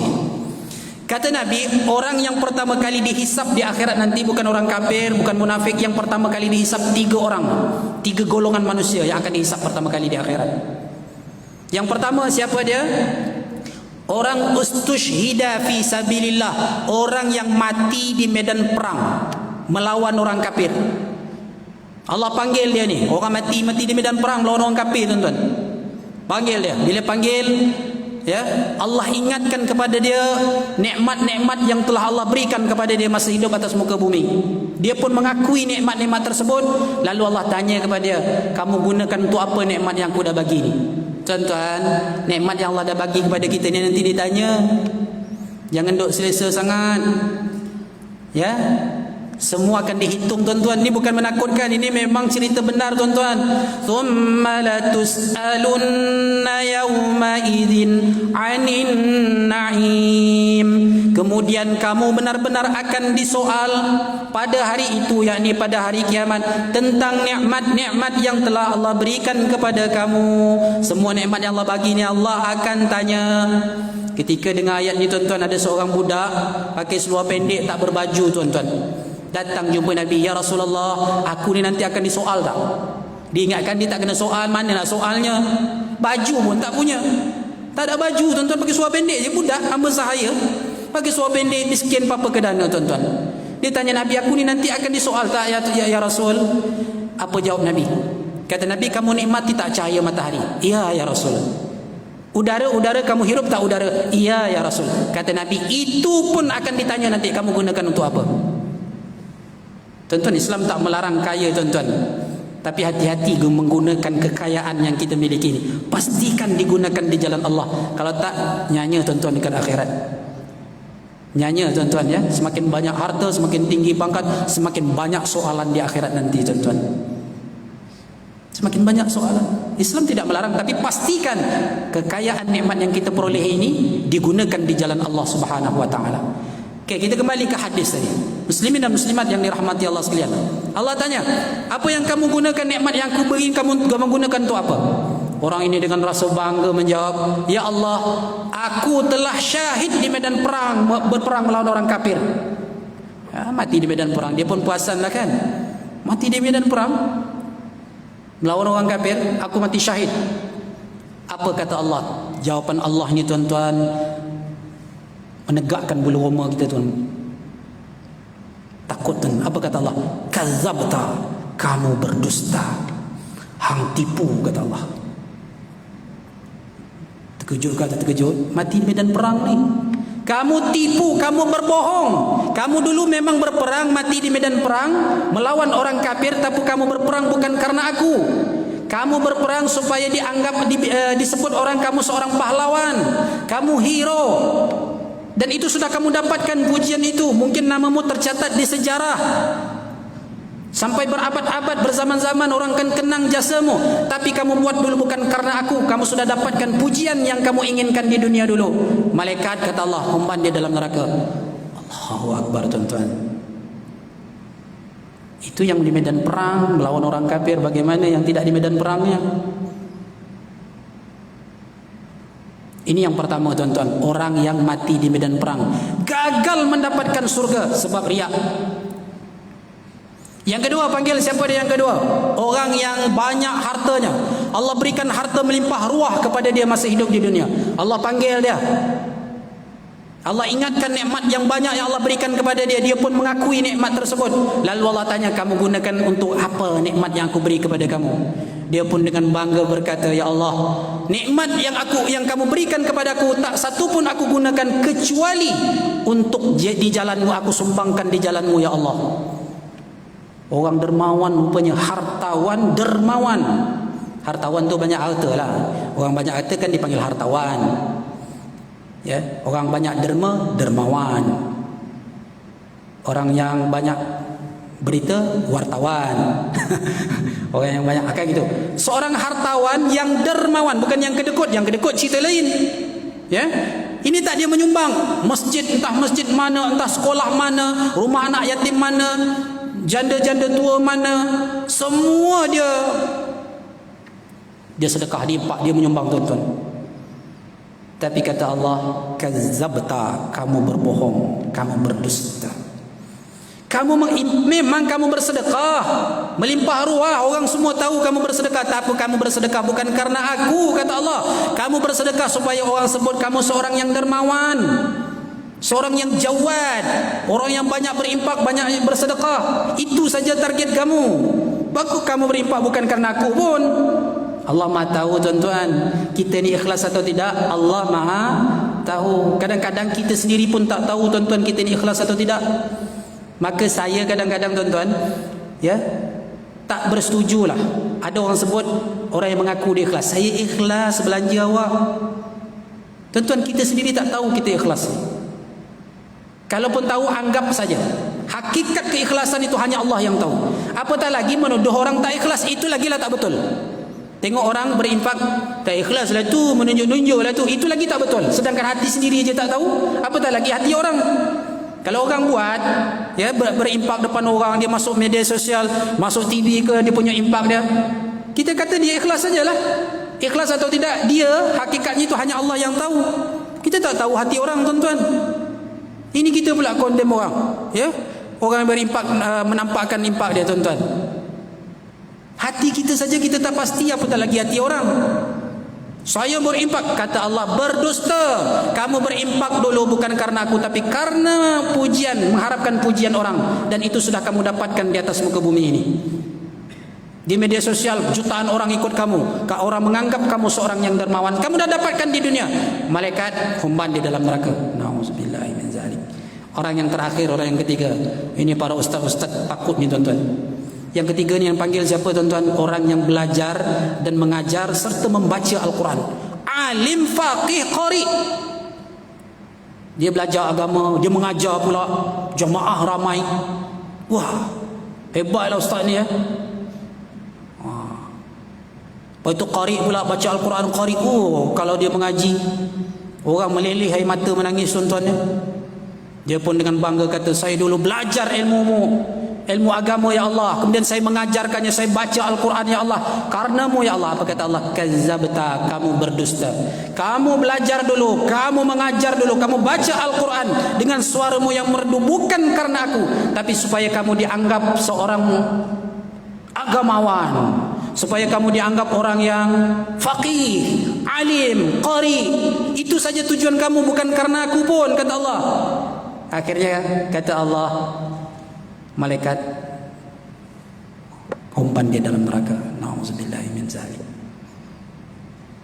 Kata Nabi, orang yang pertama kali dihisap di akhirat nanti bukan orang kafir, bukan munafik. Yang pertama kali dihisap 3 orang, 3 golongan manusia yang akan dihisap pertama kali di akhirat. Yang pertama siapa dia? Orang ustushhida fi sabilillah, orang yang mati di medan perang melawan orang kafir. Allah panggil dia ni, orang mati di medan perang melawan orang kafir tuan-tuan. Panggil dia. Bila panggil, ya, Allah ingatkan kepada dia nikmat-nikmat yang telah Allah berikan kepada dia masa hidup atas muka bumi. Dia pun mengakui nikmat-nikmat tersebut. Lalu Allah tanya kepada dia, kamu gunakan untuk apa nikmat yang aku dah bagi ni? Tuan-tuan, nikmat yang Allah dah bagi kepada kita ni nanti ditanya. Jangan duk selesa sangat, ya. Semua akan dihitung tuan-tuan. Ini bukan menakutkan, ini memang cerita benar tuan-tuan. Thumma latus'alunna yawma idzin 'anin na'im. Kemudian kamu benar-benar akan disoal pada hari itu, yakni pada hari kiamat, tentang nikmat-nikmat yang telah Allah berikan kepada kamu. Semua nikmat yang Allah bagi ni Allah akan tanya. Ketika dengar ayat ni tuan-tuan, ada seorang budak pakai seluar pendek tak berbaju tuan-tuan, datang jumpa Nabi, ya Rasulullah, aku ni nanti akan disoal tak? Diingatkan dia tak kena soal, mana nak soalnya? Baju pun tak punya, tak ada baju tuan-tuan, pakai seluar pendek je budak, hamba sahaya pakai seluar pendek, miskin papa kedana tuan-tuan. Dia tanya Nabi, aku ni nanti akan disoal tak ya Rasul? Apa jawab Nabi? Kata Nabi, kamu nikmati tak cahaya matahari? Iya ya Rasul. Udara kamu hirup tak udara? Iya ya Rasul. Kata Nabi, itu pun akan ditanya nanti, kamu gunakan untuk apa? Tuan-tuan, Islam tak melarang kaya tuan-tuan, tapi hati-hati menggunakan kekayaan yang kita miliki ini. Pastikan digunakan di jalan Allah. Kalau tak, nyanya tuan-tuan dekat akhirat. Nyanya tuan-tuan, ya. Semakin banyak harta, semakin tinggi pangkat, semakin banyak soalan di akhirat nanti tuan-tuan. Semakin banyak soalan. Islam tidak melarang, tapi pastikan kekayaan nikmat yang kita peroleh ini digunakan di jalan Allah Subhanahu wa taala. Okey, kita kembali ke hadis tadi. Muslimin dan muslimat yang dirahmati Allah sekalian. Allah tanya, apa yang kamu gunakan nikmat yang aku beri, kamu gunakan untuk apa? Orang ini dengan rasa bangga menjawab, ya Allah, aku telah syahid di medan perang, berperang melawan orang kafir. Ya, mati di medan perang. Dia pun puasan lah kan, mati di medan perang melawan orang kafir, aku mati syahid. Apa kata Allah? Jawapan Allah ni tuan-tuan menegakkan bulu roma kita tuan. Takut tuan. Apa kata Allah? Kadzabta, kamu berdusta. Hang tipu, kata Allah. Terkejut kata terkejut. Mati di medan perang ni. Kamu tipu, kamu berbohong. Kamu dulu memang berperang, mati di medan perang, melawan orang kafir, tapi kamu berperang bukan karena aku. Kamu berperang supaya dianggap disebut orang kamu seorang pahlawan, kamu hero. Dan itu sudah kamu dapatkan pujian itu. Mungkin namamu tercatat di sejarah. Sampai berabad-abad, berzaman-zaman orang akan kenang jasamu. Tapi kamu buat dulu bukan karena aku. Kamu sudah dapatkan pujian yang kamu inginkan di dunia dulu. Malaikat kata Allah, umpan dia dalam neraka. Allahu Akbar, tuan-tuan. Itu yang di medan perang melawan orang kafir. Bagaimana yang tidak di medan perangnya? Ini yang pertama, tuan-tuan. Orang yang mati di medan perang gagal mendapatkan surga sebab riak. Yang kedua, panggil siapa dia yang kedua? Orang yang banyak hartanya. Allah berikan harta melimpah ruah kepada dia masa hidup di dunia. Allah panggil dia. Allah ingatkan nikmat yang banyak yang Allah berikan kepada dia. Dia pun mengakui nikmat tersebut. Lalu Allah tanya, kamu gunakan untuk apa nikmat yang aku beri kepada kamu? Dia pun dengan bangga berkata, ya Allah, nikmat yang kamu berikan kepadaku tak satu pun aku gunakan kecuali untuk di jalanmu. Aku sumbangkan di jalanmu, ya Allah. Orang dermawan rupanya, hartawan dermawan. Hartawan tu banyak harta lah. Orang banyak harta kan dipanggil hartawan. Ya, orang banyak derma, dermawan. Orang yang banyak berita, wartawan. Orang yang banyak akan gitu. Seorang hartawan yang dermawan, bukan yang kedekut. Yang kedekut cerita lain. Ya, ini tak dia menyumbang masjid, entah masjid mana, entah sekolah mana, rumah anak yatim mana, janda-janda tua mana, semua dia sedekah, dia impak, dia menyumbang, tuan-tuan. Tapi kata Allah, kazzabta, kamu berbohong, kamu berdusta. Memang kamu bersedekah melimpah ruah, orang semua tahu kamu bersedekah, tapi kamu bersedekah bukan karena aku, kata Allah. Kamu bersedekah supaya orang sebut kamu seorang yang dermawan, seorang yang jawad, orang yang banyak berimpak, banyak bersedekah. Itu saja target kamu. Bagus kamu berimpak bukan karena aku pun. Allah Maha tahu, tuan-tuan. Kita ni ikhlas atau tidak, Allah Maha tahu. Kadang-kadang kita sendiri pun tak tahu, tuan-tuan, kita ni ikhlas atau tidak. Maka saya kadang-kadang, tuan-tuan, ya, tak bersetujulah. Ada orang sebut, orang yang mengaku dia ikhlas. Saya ikhlas belanja awak. Tuan-tuan, kita sendiri tak tahu kita ikhlas. Kalaupun tahu, anggap saja. Hakikat keikhlasan itu hanya Allah yang tahu. Apatah lagi menuduh orang tak ikhlas, itu lagilah tak betul. Tengok orang berinfak, tak ikhlas lah tu, menunjuk-nunjuk lah tu, itu lagi tak betul. Sedangkan hati sendiri je tak tahu, apatah lagi hati orang. Kalau orang buat, ya, berimpak depan orang, dia masuk media sosial, masuk TV ke, dia punya impak dia, kita kata dia ikhlas sajalah. Ikhlas atau tidak, dia hakikatnya itu hanya Allah yang tahu. Kita tak tahu hati orang, tuan-tuan. Ini kita pula condemn orang, ya, orang yang berimpak, menampakkan impak dia, tuan-tuan. Hati kita saja kita tak pasti, apatah lagi hati orang. Saya berimpak, kata Allah, berdusta. Kamu berimpak dulu bukan karena aku, tapi karena pujian, mengharapkan pujian orang. Dan itu sudah kamu dapatkan di atas muka bumi ini. Di media sosial jutaan orang ikut kamu, orang menganggap kamu seorang yang dermawan. Kamu dah dapatkan di dunia. Malaikat humban di dalam neraka. Nauzubillahi min zalik. Orang yang terakhir, orang yang ketiga. Ini para ustaz-ustaz takut ni, tuan-tuan. Yang ketiga ni yang panggil siapa, tuan-tuan? Orang yang belajar dan mengajar serta membaca Al-Quran. Alim, faqih, qari. Dia belajar agama, dia mengajar pula, jemaah ramai. Wah, hebatlah ustaz ni, ya. Lepas itu qari pula, baca Al-Quran qari. Oh, kalau dia mengaji, orang meleleh air mata menangis, tuan-tuan, ya. Dia pun dengan bangga kata, saya dulu belajar ilmu agama, ya Allah, kemudian saya mengajarkannya, saya baca Al-Quran, ya Allah, karenamu, ya Allah. Apa kata Allah? Kazzabta, kamu berdusta. Kamu belajar dulu, kamu mengajar dulu, kamu baca Al-Quran dengan suaramu yang merdu, bukan karena aku, tapi supaya kamu dianggap seorang agamawan, supaya kamu dianggap orang yang faqih, alim, qari. Itu saja tujuan kamu, bukan karena aku pun, kata Allah. Akhirnya kata Allah, malaikat umpan dia dalam neraka. Nauzubillahi min zalik.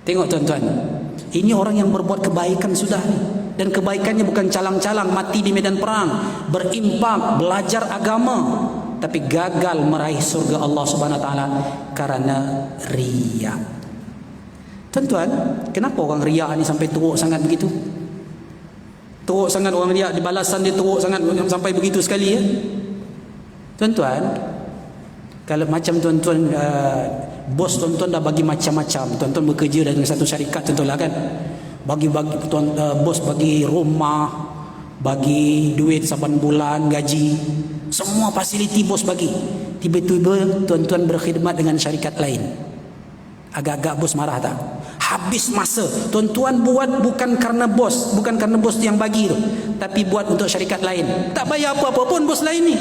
Tengok, tuan-tuan, ini orang yang berbuat kebaikan sudah ni. dan kebaikannya bukan calang-calang mati di medan perang, berimpak, belajar agama, tapi gagal meraih surga Allah Subhanahu wa taala karena riya. Tuan-tuan, kenapa orang riya ni sampai teruk sangat begitu? Teruk sangat orang riya, di balasan dia teruk sangat sampai begitu sekali ya. Tuan-tuan, kalau macam tuan-tuan bos tuan-tuan dah bagi macam-macam, tuan-tuan bekerja dengan satu syarikat tuan-tuan lah kan, bagi-bagi bos bagi rumah, bagi duit saban bulan, gaji, semua fasiliti bos bagi. Tiba-tiba tuan-tuan berkhidmat dengan syarikat lain, agak-agak bos marah tak? Habis masa tuan-tuan buat bukan karena bos, bukan karena bos yang bagi tu, tapi buat untuk syarikat lain, tak bayar apa-apa pun bos lain ni.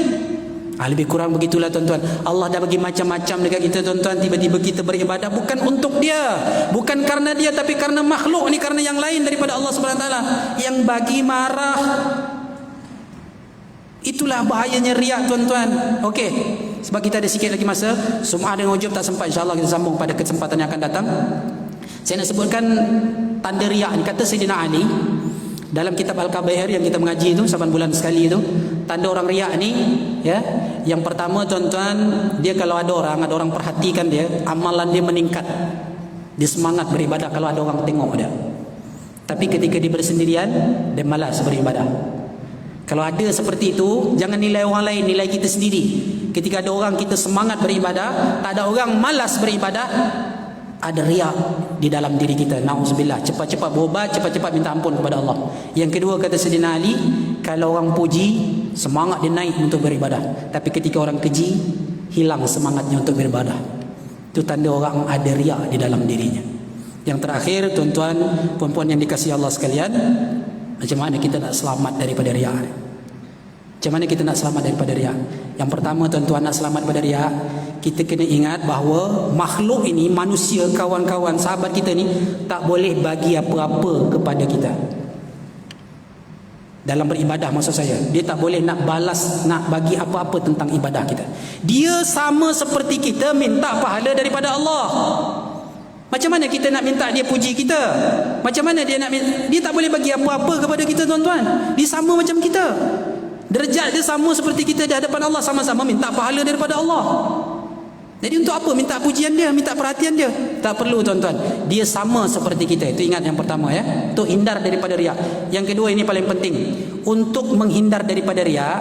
Lebih kurang begitulah tuan-tuan. Allah dah bagi macam-macam dekat kita tuan-tuan, tiba-tiba kita beribadah bukan untuk dia, bukan karena dia, tapi karena makhluk ni, karena yang lain daripada Allah Subhanahu Wa Taala yang bagi marah. Itulah bahayanya riak tuan-tuan. Okey, sebab kita ada sikit lagi masa, sum'ah dengan ujub tak sempat, insya-Allah kita sambung pada kesempatan yang akan datang. Saya nak sebutkan tanda riak ni. Kata Sayyidina Ali dalam kitab Al-Kabair yang kita mengaji itu saban bulan sekali itu, tanda orang riak ni ya, yang pertama tuan-tuan, dia kalau ada orang perhatikan dia, amalan dia meningkat, dia semangat beribadah kalau ada orang tengok dia. Tapi ketika dia bersendirian, dia malas beribadah. Kalau ada seperti itu, jangan nilai orang lain, nilai kita sendiri. Ketika ada orang kita semangat beribadah, tak ada orang malas beribadah, ada riak di dalam diri kita. Nauzubillah. Cepat-cepat berubat, cepat-cepat minta ampun kepada Allah. Yang kedua kata Sayyidina Ali, kalau orang puji, semangat dia naik untuk beribadah. Tapi ketika orang keji, hilang semangatnya untuk beribadah. Itu tanda orang ada riak di dalam dirinya. Yang terakhir tuan-tuan, puan-puan yang dikasihi Allah sekalian, macam mana kita nak selamat daripada riak? Macam mana kita nak selamat daripada riak? Yang pertama tuan-tuan, nak selamat daripada riak, kita kena ingat bahawa makhluk ini, manusia, kawan-kawan, sahabat kita ni tak boleh bagi apa-apa kepada kita. Dalam beribadah maksud saya, dia tak boleh nak balas, nak bagi apa-apa tentang ibadah kita. Dia sama seperti kita minta pahala daripada Allah. Macam mana kita nak minta dia puji kita? Macam mana dia nak minta? Dia tak boleh bagi apa-apa kepada kita tuan-tuan. Dia sama macam kita. Derajat dia sama seperti kita di hadapan Allah, sama-sama minta pahala daripada Allah. Jadi untuk apa minta pujian dia, minta perhatian dia? Tak perlu tuan-tuan. Dia sama seperti kita. Itu ingat yang pertama ya. Untuk hindar daripada riak. Yang kedua, ini paling penting. Untuk menghindar daripada riak,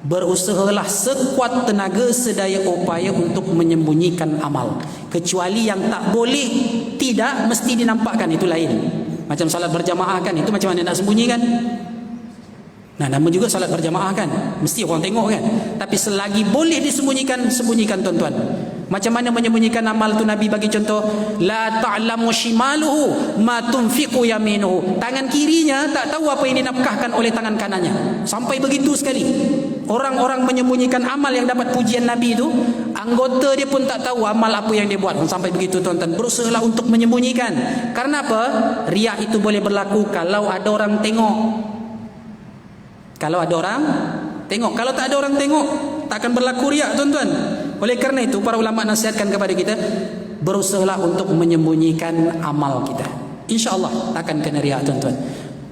berusahalah sekuat tenaga sedaya upaya untuk menyembunyikan amal. Kecuali yang tak boleh, tidak mesti dinampakkan, itu lain. Macam salat berjamaah kan, itu macam mana nak sembunyikan? Nah, nama juga salat berjamaah kan, mesti orang tengok kan. Tapi selagi boleh disembunyikan, sembunyikan tuan-tuan. Macam mana menyembunyikan amal tu? Nabi bagi contoh, la ta'lamu shimaluhu ma tunfiqu yaminuhu. Tangan kirinya tak tahu apa yang dinafkahkan oleh tangan kanannya. Sampai begitu sekali. Orang-orang menyembunyikan amal yang dapat pujian Nabi itu, anggota dia pun tak tahu amal apa yang dia buat. Sampai begitu tuan-tuan. Berusahalah untuk menyembunyikan. Karena apa? Riak itu boleh berlaku kalau ada orang tengok. Kalau ada orang tengok. Kalau tak ada orang tengok, tak akan berlaku riak tuan-tuan. Oleh kerana itu, para ulama nasihatkan kepada kita, berusahalah untuk menyembunyikan amal kita. InsyaAllah takkan kena riak tuan-tuan.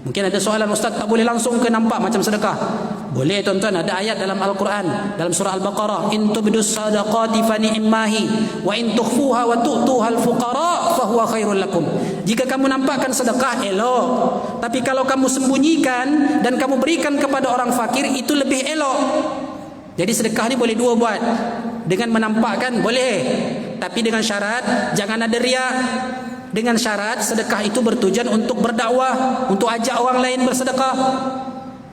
Mungkin ada soalan, Ustaz, tak boleh langsung ke nampak macam sedekah? Boleh tuan-tuan, ada ayat dalam Al-Quran, dalam surah Al-Baqarah, in tubdus sadaqati fa ni'mahi wa in tukhfuha wa tu'tuha al-fuqara fa huwa khairul lakum. Jika kamu nampakkan sedekah, elok. Tapi kalau kamu sembunyikan dan kamu berikan kepada orang fakir, itu lebih elok. Jadi sedekah ni boleh dua buat. Dengan menampakkan boleh, tapi dengan syarat jangan ada riak. Dengan syarat sedekah itu bertujuan untuk berdakwah, untuk ajak orang lain bersedekah.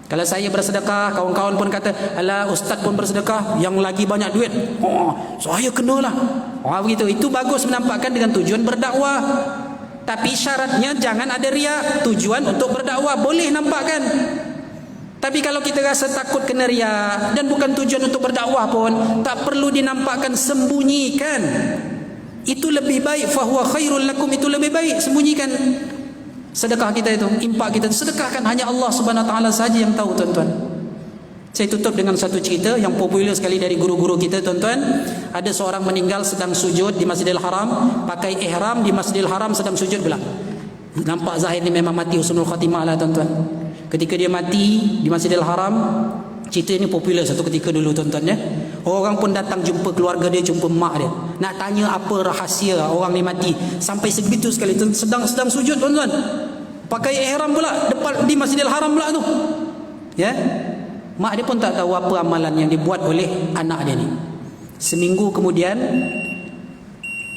Kalau saya bersedekah, kawan-kawan pun kata, alah ustaz pun bersedekah, yang lagi banyak duit, saya kenalah. Begitu. Itu bagus menampakkan dengan tujuan berdakwah. Tapi syaratnya jangan ada riak. Tujuan untuk berdakwah boleh nampakkan. Tapi kalau kita rasa takut kena riak dan bukan tujuan untuk berdakwah pun, tak perlu dinampakkan, sembunyikan. Itu lebih baik. Fahuwa khairul lakum, itu lebih baik. Sembunyikan sedekah kita itu, impak kita. Sedekahkan hanya Allah Subhanahu Wa Taala saja yang tahu tuan-tuan. Saya tutup dengan satu cerita yang popular sekali dari guru-guru kita tuan-tuan. Ada seorang meninggal sedang sujud di Masjidil Haram, pakai ihram di Masjidil Haram sedang sujud pula. Nampak zahir ni memang mati husnul khatimah lah tuan-tuan. Ketika dia mati di Masjidil Haram, cerita ini popular satu ketika dulu tuan-tuan ya. Orang pun datang jumpa keluarga dia, jumpa mak dia, nak tanya apa rahsia orang ni mati. Sampai segitu sekali, sedang sujud tuan-tuan, pakai ihram pula depan di Masjidil Haram pula tu. Ya. Mak dia pun tak tahu apa amalan yang dibuat oleh anak dia ni. Seminggu kemudian,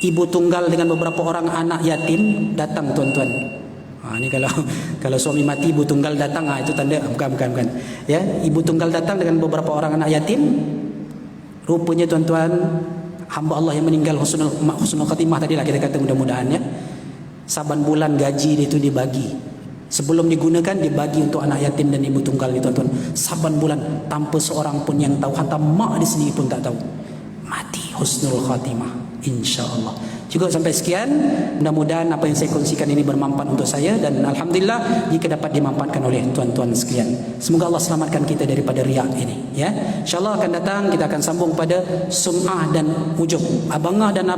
ibu tunggal dengan beberapa orang anak yatim datang tuan-tuan. Ini kalau suami mati ibu tunggal datang, itu tanda bukan. Ya, ibu tunggal datang dengan beberapa orang anak yatim. Rupanya tuan-tuan, hamba Allah yang meninggal husnul khatimah tadilah kita kata, mudah-mudahan ya. Saban bulan gaji dia itu dibagi. Sebelum digunakan dibagi untuk anak yatim dan ibu tunggal ni tuan-tuan. Saban bulan tanpa seorang pun yang tahu, hantar mak dia sendiri pun tak tahu. Mati husnul khatimah, insya-Allah. Cukup sampai sekian. Mudah-mudahan apa yang saya kongsikan ini bermanfaat untuk saya, dan alhamdulillah jika dapat dimanfaatkan oleh tuan-tuan sekalian. Semoga Allah selamatkan kita daripada riak ini ya. Insyaallah akan datang kita akan sambung pada sum'ah dan ujub. Abangah dan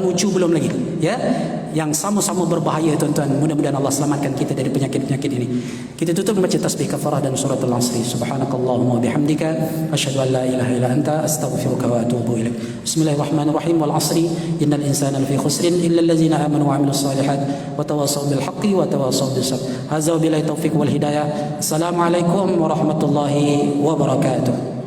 uju belum lagi ya. Yang sama-sama berbahaya tuan-tuan. Mudah-mudahan Allah selamatkan kita dari penyakit-penyakit ini. Kita tutup membaca tasbih kafarah dan suratul asri. Subhanakallahumma bihamdika asyhadu an la ilaha illa anta astaghfiruka wa atubu ilaik. Bismillahirrahmanirrahim. Wal asri innal insana lafi khusrin illa allazina amanu wa amilus solihat wa tawassaw bil haqqi wa tawassaw bis sabr. Hadza billahi taufiq wal hidayah. Assalamualaikum warahmatullahi wabarakatuh.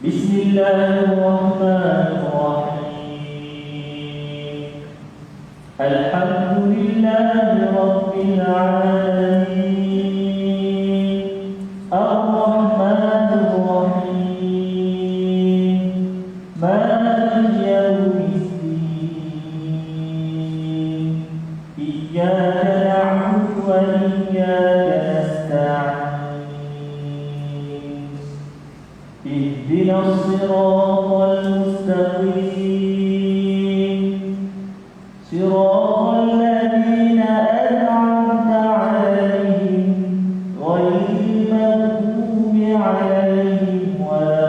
Bismillahirrahmanirrahim. Alhamdulillahi rabbil alamin. Ar-Rahmanir Rahim. Maliki yaumiddin. Iyyaka na'budu wa iyyaka nasta'in. اهدنا الصراط المستقيم صراط الذين أنعمت عليهم غير المغضوب عليهم ولا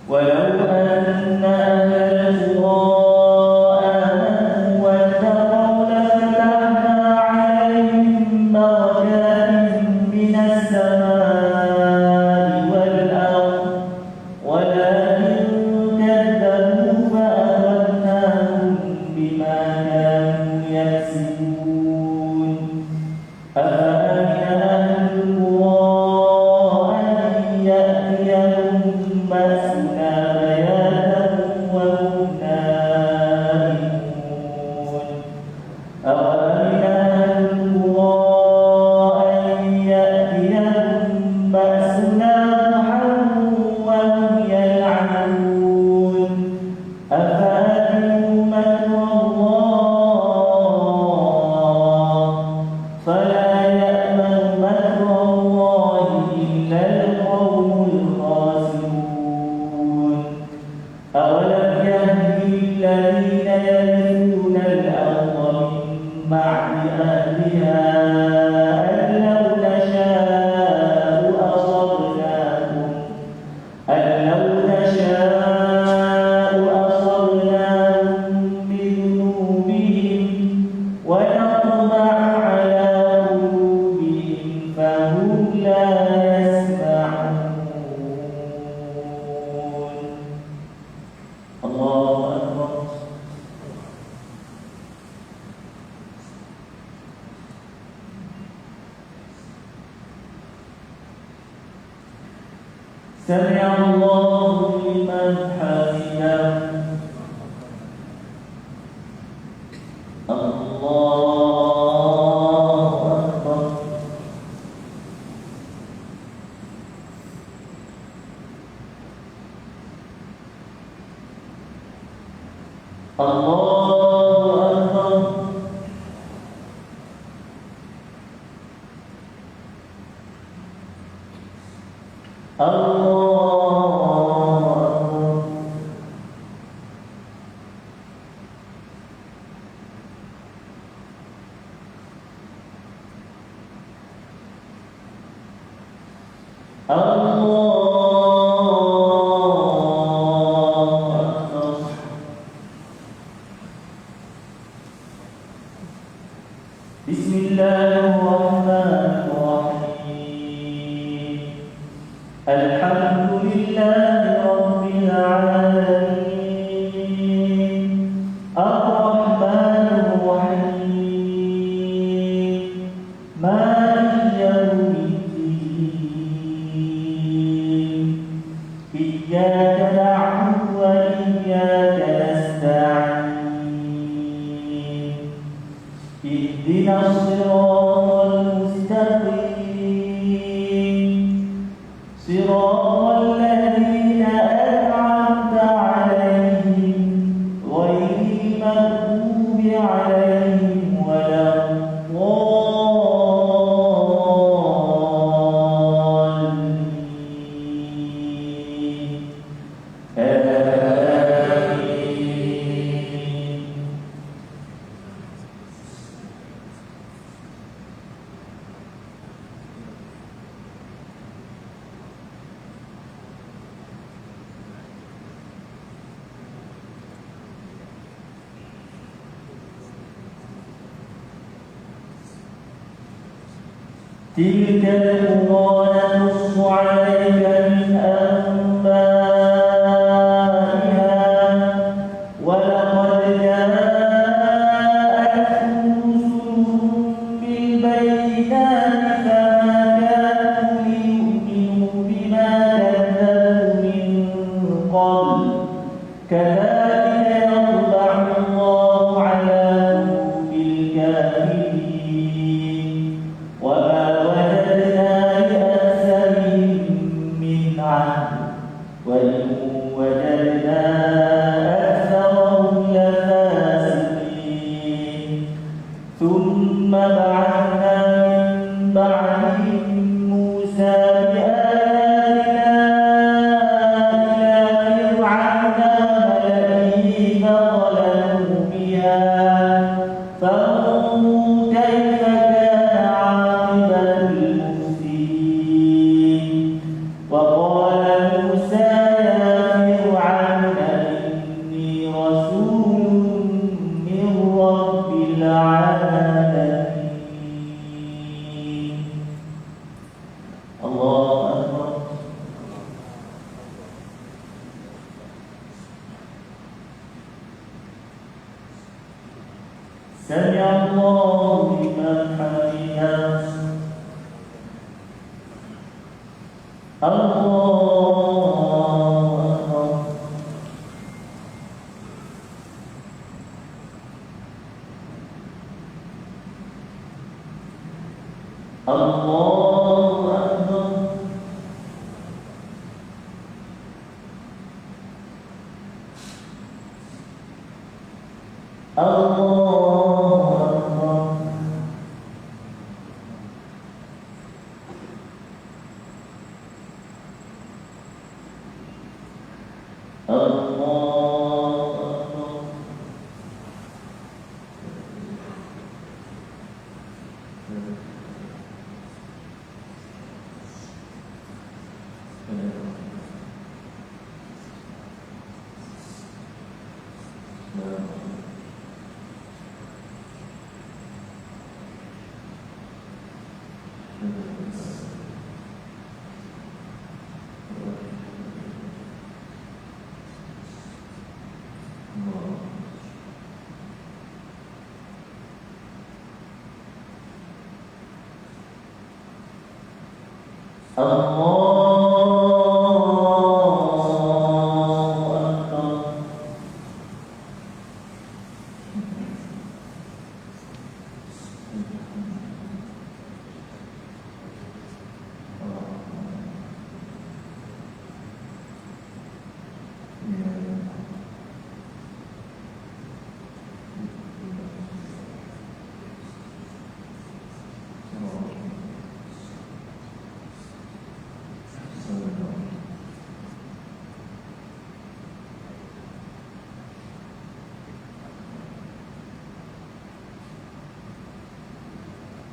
ولو أن أهل القرى آمنوا واتقوا لفتحنا عليهم بركات من السماء والأرض ولكن كذبوا فأخذناهم بما كانوا يكسبون أفأمن أهل القرى أن يأتيهم بأسنا سمع الله لمن حمده الله أكبر بسم الله الرحمن الرحيم الحمد لله رب العالمين الرحمن الرحيم مالك يوم الدين إياك نعبد الذين أنعمت عليهم غير المغضوب عليهم ولا الضالين آمين. تلك القرى نقص عليك من أنبائها ولقد جاءتهم رسلهم بالبينات فما كانوا ليؤمنوا بما كذبوا من قبل كذلك يطبع الله على قلوب الكافرين وما وجدنا لأكثرهم من عهد وإن وجدنا أكثرهم لفاسقين ثم بعثنا من بعدهم موسى بآياتنا إلى فرعون وملئه فظلموا بها فانظروا كيف كان عاقبة المفسدين وقال موسى يا فرعون إني رسول من رب العالمين. الله أكبر. سمع الله لمن حمده. الله أكبر. الله أكبر. الله أكبر. الله أكبر. الله أكبر.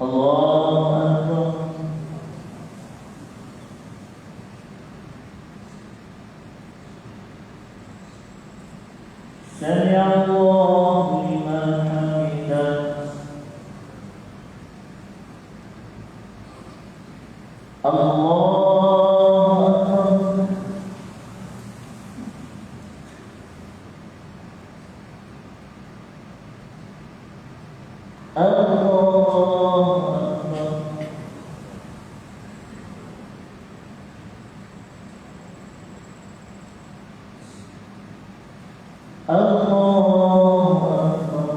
الله أكبر. سمع الله لمن حمده. الله أكبر. الله أكبر. الله أكبر.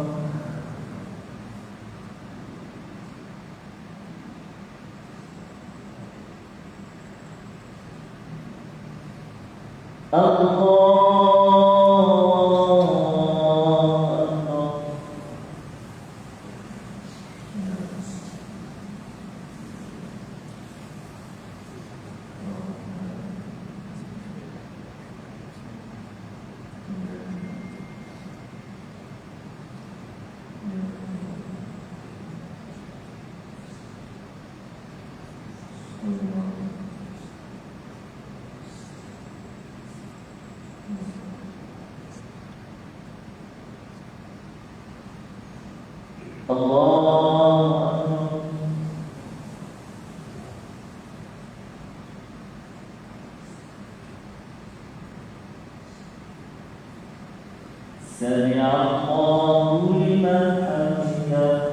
سمع الله لمن حمده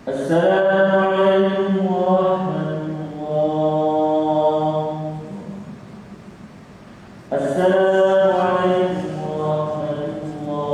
السلام عليكم ورحمة الله. السلام عليكم ورحمة الله.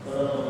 Oh